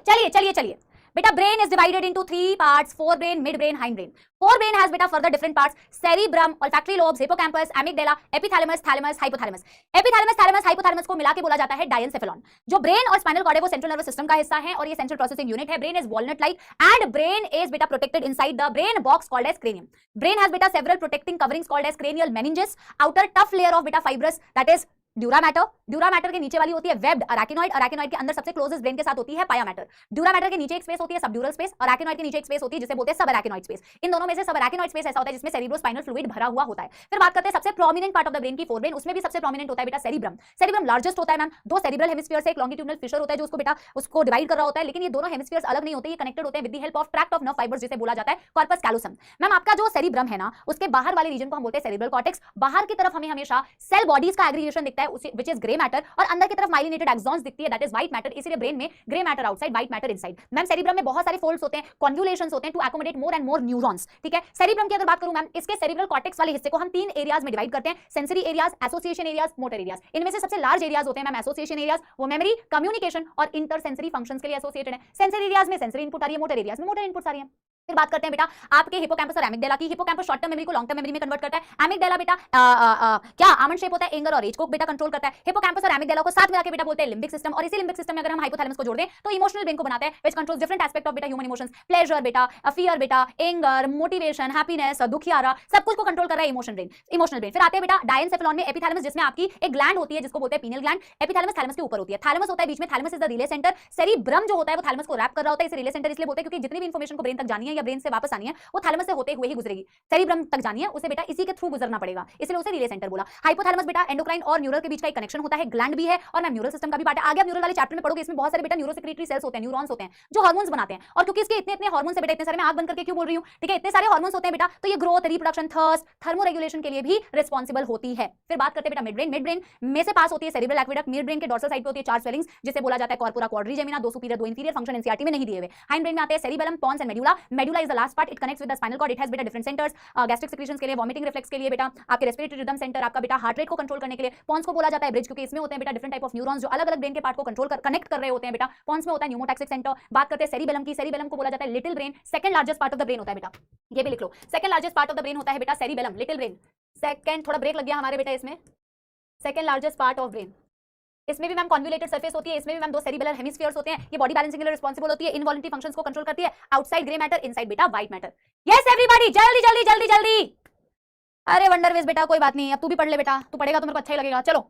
चलिए चलिए चलिए बेटा, brain is divided into 3 parts, fore brain, mid brain, hind brain. Fore brain has बेटा further different parts, cerebrum, olfactory lobes, hippocampus, amygdala, epithalamus, thalamus, hypothalamus. Epithalamus, thalamus, hypothalamus को मिला के बोला जाता है डायंसेफेलॉन. जो ब्रेन और स्पाइनल कॉर्ड है वो सेंट्रल नर्वस सिस्टम का हिस्सा है और ये सेंट्रल प्रोसेसिंग यूनिट है. Brain is walnut like and brain is बेटा protected inside the brain box called as cranium. Brain has बेटा several protecting coverings called as cranial meninges. Outer tough layer of बेटा fibrous that is dura mater. Dura mater के नीचे वाली होती है webbed अराकिनॉइड. अराकिनॉइड के अंदर सबसे क्लोजेस्ट ब्रेन के साथ होती है पाया मैटर. ड्यूरा मैटर के नीचे एक स्पेस होती है सबड्यूरल स्पेस. अराकिनॉइड के नीचे एक स्पेस होती है जिसे बोलते हैं सब अराकिनॉइड स्पेस. इन दोनों में से सब अराकिनॉइड स्पेस ऐसा होता है जिसमें सेरिब्रोस्पाइनल फ्लूइड भरा हुआ होता है. फिर बात करते हैं सबसे prominent part of the brain की, फोरब्रेन. उसमें भी सबसे प्रोमिनेंट होता है बेटा सेरिब्रम. सेरिब्रम लार्जेस्ट होता है मैम. दो सेरिब्रल हेमिस्फीयर से एक लॉन्गिट्यूडनल फिशर होता है जो उसको बेटा उसको डिवाइड कर रहा होता है. लेकिन ये दोनों हेमिस्फीयर्स अलग नहीं होते, ये कनेक्टेड होते हैं with the help of tract of nerve fibres जिसे बोला जाता है कॉर्पस कैलोसम. मैम आपका जो सेरिब्रम है ना उसके बाहर वाले रीजन को हम बोलते हैं सेरिब्रल कॉर्टेक्स. बाहर की तरफ हमें हमेशा सेल बॉडीज का एग्रीगेशन दिखता है व्हिच इज ग्रे मैटर और अंदर की तरफ माइलिनेटेड एक्सॉन्स दिखती है दैट इज व्हाइट मैटर. इसीलिए ब्रेन में grey matter outside, white matter inside. Ma'am cerebrum में बहुत सारे फोल्ड्स होते हैं, कॉन्वोल्यूशंस होते हैं to accommodate more and more neurons. ठीक है. सेरिब्रम की अगर बात करूं मैम, इसके सेरिब्रल कॉर्टेक्स वाले हिस्से को हम तीन एरियाज में डिवाइड करते हैं, sensory areas, association areas, motor areas. इनमें से सबसे लार्ज एरियाज होते हैं मैम एसोसिएशन एरियाज. वो मेमोरी, कम्युनिकेशन और इंटरसेंसरी फंक्शंस के लिए एसोसिएटेड है. सेंसरी एरियाज में सेंसरी इनपुट आ रही है, मोटर एरियाज में मोटर इनपुट आ रही है. फिर बात करते हैं बेटा आपके हिप्पोकैम्पस और एमिगडाला की. हिप्पोकैम्पस शॉर्ट टर्म मेमोरी को लॉन्ग टर्म मेमोरी में कन्वर्ट करता है. एमिगडाला बेटा क्या आमंड शेप होता है, एंगर और एज को बेटा कंट्रोल करता है. हिप्पोकैम्पस और एमिगडाला को साथ मिला के बेटा बोलते हैं लिम्बिक सिस्टम. और इसी लिम्बिक सिस्टम में अगर हम हाइपोथैलेमस को जोड़ दें तो इमोशनल ब्रेन को बनाते हैं which controls different aspect of बेटा ह्यूमन इमोशंस. प्लेजर बेटा, फियर बेटा, एंगर, मोटिवेशन, हैप्पीनेस, दुखियारा, सब कुछ को कंट्रोल कर रहा है इमोशनल ब्रेन. Emotional brain. फिर आते हैं बेटा डायंसेफेलॉन में एपिथैलेमस जिसमें आपकी एक ग्लैंड होती है जिसको बोलते हैं पीनियल ग्लैंड. एपिथैलेमस थैलेमस के ऊपर होती है, थैलेमस होता है बीच में. Thalamus is the relay centre. Cerebrum जो होता है वो थैलेमस को रैप कर रहा होता है. इसे रिले सेंटर इसलिए बोलते हैं क्योंकि जितनी भी इंफॉर्मेशन को ब्रेन तक जानी है या ब्रेन से वापस आनी है वो थैलेमस से होते हुए ही गुजरेगी. सेरिब्रम तक जानी है उसे बेटा इसी के थ्रू गुजरना पड़ेगा, इसलिए उसे रिले सेंटर बोला. हाइपोथैलेमस बेटा एंडोक्राइन और न्यूरल के बीच का एक कनेक्शन होता है, ग्लैंड भी है और मैम न्यूरल सिस्टम का भी पार्ट है. आगे आप न्यूरल वाले चैप्टर में पढ़ोगे, इसमें बहुत सारे बेटा न्यूरोसेक्रेटरी सेल्स होते हैं, न्यूरॉन्स होते हैं जो हार्मोन्स बनाते हैं. और क्योंकि इसके इतने इतने हार्मोन्स है बेटा, इतने सारे मैं आंख बंद करके क्यों बोल रही हूं, ठीक है, इतने सारे हार्मोन्स होते हैं बेटा, तो ये ग्रोथ, रिप्रोडक्शन, थर्स्ट, थर्मोरेगुलेशन के लिए भी रिस्पांसिबल होती है. फिर बात करते हैं बेटा मिड ब्रेन. मिड ब्रेन में से पास होती है सेरिब्रल एक्वेडक्ट. मिड ब्रेन के डोर्सल साइड पे होती है चार स्वेलिंग्स जिसे बोला जाता है कॉर्पोरा क्वाड्रिजेमिना. दो सुपीरियर दो इंफीरियर, फंक्शन एनसीईआरटी में नहीं दिए हुए. हाइंड ब्रेन में आते हैं cerebellum, pons and medulla. Medulla is the last part, it connects with the spinal cord. It has बेटा डिफरेंट सेंटर्स, गैस्ट्रिक सिक्रीशंस के लिए, वॉमिटिंग रिफ्लेक्स के लिए बेटा, आपके रेस्पिरेटरी रिदम सेंटर, आपका बेटा हार्ट रेट को कंट्रोल करने के लिए. पॉन्स को बोला जाता है ब्रिज क्योंकि इसमें होते हैं बेटा डिफरेंट टाइप ऑफ न्यूरॉन्स जो अलग अलग ब्रेन के पार्ट को कंट्रोल कनेक्ट कर रहे होते हैं बेटा. पॉन्स में होता है न्यूमोटैक्सिक सेंटर. बात करते हैं सेरिबेलम की. सेरिबेलम को बोला जाता है little brain. Second largest part of the brain होता है बेटा, ये भी लिख लो. Second largest part of the brain होता है बेटा सेरिबेलम, लिटिल ब्रेन. सेकंड, थोड़ा ब्रेक लग गया हमारे बेटा इसमें. सेकंड लार्जेस्ट पार्ट ऑफ ब्रेन. इसमें भी मैम कॉन्वोल्यूटेड सरफेस होती है. इसमें भी मैम दो सेरिबेलर हेमिस्फीयर्स होते हैं. ये बॉडी बैलेंसिंग के लिए रिस्पांसिबल होती है, इनवॉलंटरी फंक्शंस को कंट्रोल करती है. आउटसाइड ग्रे मैटर, इनसाइड बेटा व्हाइट मैटर. यस एवरीबॉडी, जल्दी जल्दी जल्दी जल्दी. अरे वंडरवेज बेटा कोई बात नहीं, अब तू भी पढ़ ले बेटा, तू पढ़ेगा तो मेरे को अच्छा ही लगेगा. चलो